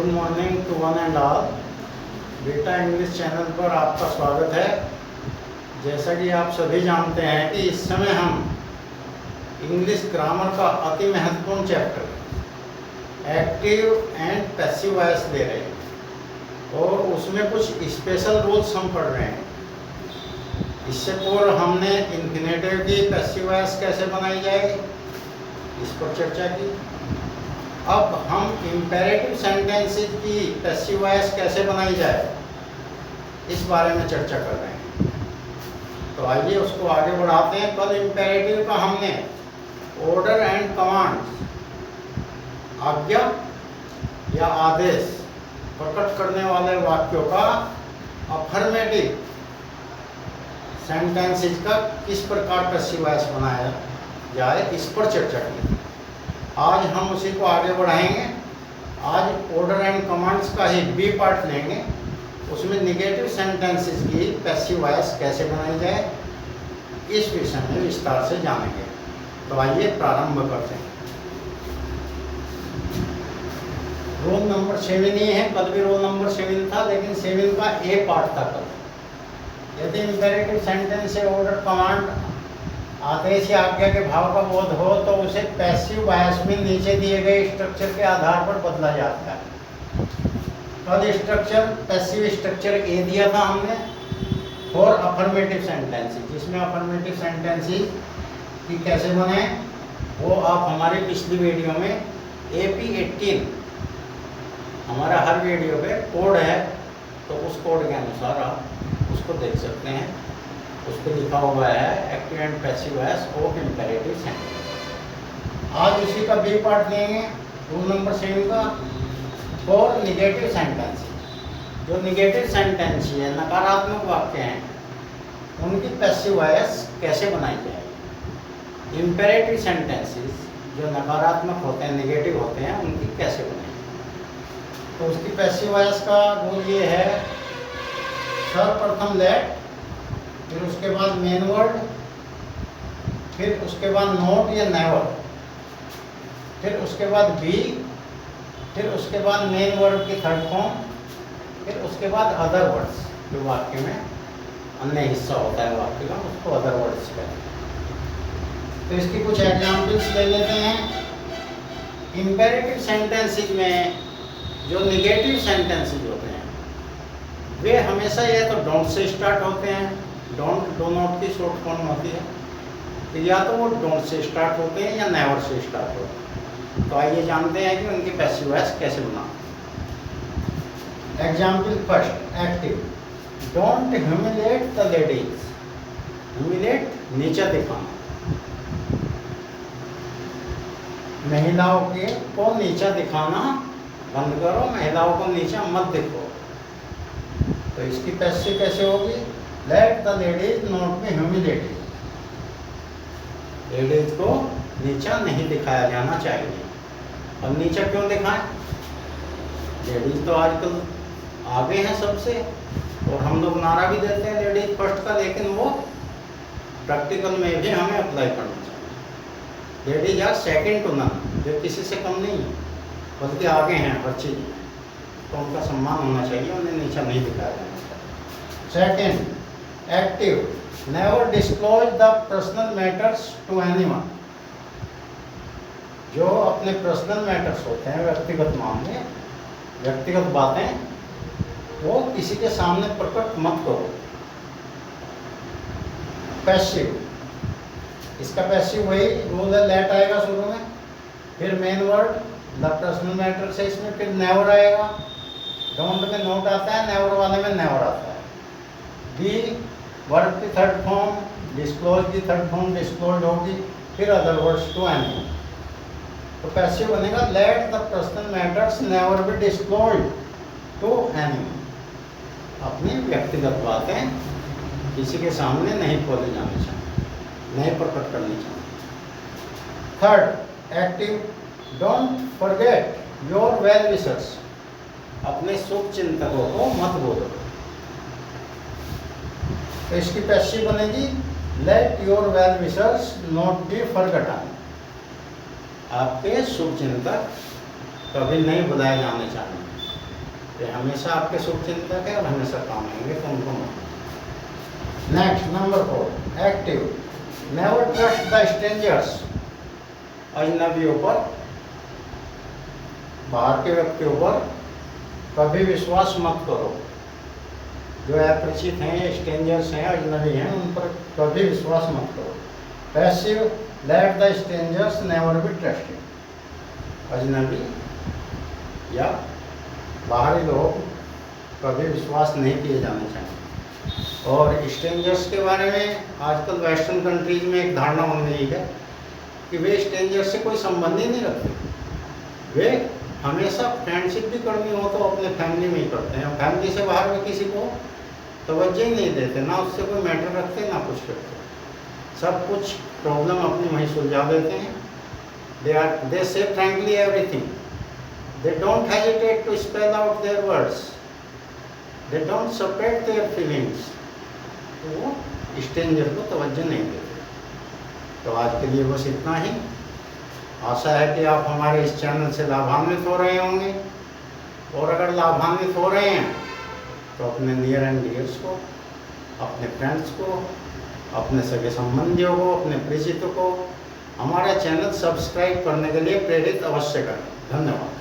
Good morning to one and all. बेटा English channel पर आपका स्वागत है। जैसा कि आप सभी जानते हैं कि इस समय हम इंग्लिश ग्रामर का अति महत्वपूर्ण chapter active and passive voice दे रहे हैं और उसमें कुछ स्पेशल रूल्स हम पढ़ रहे हैं। इससे पूर्व हमने इन्फिनेटिव की पैसिव वॉइस कैसे बनाई जाए इस पर चर्चा की। अब हम इम्पेरेटिव सेंटेंसेस की पैसिव वॉइस कैसे बनाई जाए इस बारे में चर्चा कर रहे हैं। तो आइए उसको आगे बढ़ाते हैं। कल इम्पेरेटिव का हमने ऑर्डर एंड कमांड, आज्ञा या आदेश प्रकट करने वाले वाक्यों का अफर्मेटिव सेंटेंसेस का किस प्रकार पैसिव वॉइस बनाया जाए इस पर चर्चा की। आज हम उसी को आगे बढ़ाएंगे। आज ऑर्डर एंड कमांड्स का ही बी पार्ट लेंगे। उसमें निगेटिव सेंटेंसेस की पैसिव वॉइस कैसे बनाई जाए इस विषय में विस्तार से जानेंगे। तो आइए प्रारंभ करते हैं। रोल नंबर 7 ही है। कल भी रोल नंबर 7 था, लेकिन 7 का ए पार्ट था कल। यदि इम्पेरेटिव सेंटेंस से ऑर्डर कमांड आदेश या आज्ञा के भाव का बोध हो तो उसे पैसिव वॉइस में नीचे दिए गए स्ट्रक्चर के आधार पर बदला जाता है। कल स्ट्रक्चर पैसिव स्ट्रक्चर ए दिया था हमने फॉर अफर्मेटिव सेंटेंसेस, जिसमें अफर्मेटिव सेंटेंसेस की कैसे बने वो आप हमारी पिछली वीडियो में AP18 हमारा हर वीडियो पे कोड है, तो उस कोड के अनुसार आप उसको देख सकते हैं। उस पर लिखा हुआ है active and passive voice of imperative sentence. आज उसी का बी पार्ट लेंगे रूल नंबर 7 का फॉर निगेटिव सेंटेंस। जो निगेटिव सेंटेंस है, नकारात्मक वाक्य हैं, उनकी पैसिव वॉइस कैसे बनाई जाए। इम्पेरेटिव सेंटेंसेस जो नकारात्मक होते हैं, नेगेटिव होते हैं, उनकी कैसे बनाई। तो उसकी पैसिव वॉइस का रूल ये है, सर्वप्रथम लेट, फिर उसके बाद मेन वर्ड, फिर उसके बाद नोट या नेवर, फिर उसके बाद बी, फिर उसके बाद मेन वर्ड की थर्ड फॉर्म, फिर उसके बाद अदर वर्ड्स। जो वाक्य में अन्य हिस्सा होता है वाक्य का, उसको अदर वर्ड्स कहते हैं। तो इसकी कुछ एग्जाम्पल्स ले लेते हैं। इम्पेरेटिव सेंटेंसेस में जो निगेटिव सेंटेंसेस होते हैं वे हमेशा या तो डोंट से स्टार्ट होते हैं। डोंट, डो नॉट की शॉर्ट फॉर्म होती है। तो या तो वो डोंट से स्टार्ट होते हैं या नेवर से स्टार्ट होते हैं। तो आइए जानते हैं कि उनकी पैसिव वॉइस कैसे बनाते हैं। Example first, active, don't humiliate the ladies. Humiliate, नीचा दिखाना, महिलाओं के को नीचा दिखाना बंद करो, महिलाओं को नीचा मत दिखो। तो इसकी पैसिव कैसे होगी, let the ladies not be humiliated. Ladies को नीचा नहीं दिखाया जाना चाहिए। अब नीचा क्यों दिखाएं, लेडीज तो आजकल आगे हैं सबसे, और हम लोग नारा भी देते हैं लेडीज फर्स्ट का, लेकिन वो प्रैक्टिकल में भी हमें अप्लाई करना चाहिए। Ladies are second to none, जो किसी से कम नहीं है बल्कि आगे हैं हर चीज़ में, तो उनका सम्मान होना चाहिए, उन्हें नीचा नहीं दिखाया जाना चाहिए। Second, active, never disclose the personal matters to anyone. जो अपने पर्सनल मैटर्स होते हैं, व्यक्तिगत मामले, व्यक्तिगत बातें, वो किसी के सामने प्रकट मत करो। पैसिव, इसका पैसिव वही रूल है, लेट आएगा शुरू में, फिर main word the personal matters है इसमें, फिर नेवर आएगा। डोंट में नोट आता है, नेवर वाले में नेवर आता है। बी, वर्ड की थर्ड फॉर्म, डिस्क्लोज की थर्ड फॉर्म डिस्क्लोज होगी, फिर अदर वर्ड्स टू एनीवन। तो पैसिव बनेगा let the personal matters never be disclose to anyone. अपनी व्यक्तिगत बातें किसी के सामने नहीं खोली जानी चाहिए, नहीं प्रकट करनी चाहिए। Third, active, don't forget your well wishers. अपने शुभ चिंतकों को मत भूलो। तो इसकी पैसिव बनेगी let your well wishers not be forgotten. आपके शुभ चिंतक कभी नहीं भुलाए जाने चाहिए। ये हमेशा आपके शुभचिंतक है और हमेशा काम आएंगे, तो उनको मानो। Next number 4, active. Never trust the strangers. अजनबियों पर, बाहर के व्यक्तियों पर कभी विश्वास मत करो। जो अपरिचित हैं, स्ट्रेंजर्स हैं, अजनबी हैं, उन पर कभी विश्वास मत करो। Passive, let the strangers never be trusted. अजनबी या बाहरी लोग कभी विश्वास नहीं किए जाने चाहिए। और स्ट्रेंजर्स के बारे में आजकल वेस्टर्न कंट्रीज में एक धारणा बन गई है कि वे स्ट्रेंजर्स से कोई संबंध ही नहीं रखते। वे हमेशा फ्रेंडशिप भी करनी हो तो अपने फैमिली में ही करते हैं, फैमिली से बाहर में किसी को तवज्जो ही नहीं देते, ना उससे कोई मैटर रखते, ना कुछ करते। सब कुछ प्रॉब्लम अपनी वहीं सुलझा देते हैं। They say frankly everything. They don't hesitate to spell out their words. They don't separate their feelings. तो वो स्ट्रेंजर को तवज्जो नहीं देते। तो आज के लिए बस इतना ही। आशा है कि आप हमारे इस चैनल से लाभान्वित हो रहे होंगे, और अगर लाभान्वित हो रहे हैं तो अपने नियर एंड डियर्स को, अपने फ्रेंड्स को, अपने सगे संबंधियों को, अपने परिचितों को हमारा चैनल सब्सक्राइब करने के लिए प्रेरित अवश्य करें। धन्यवाद।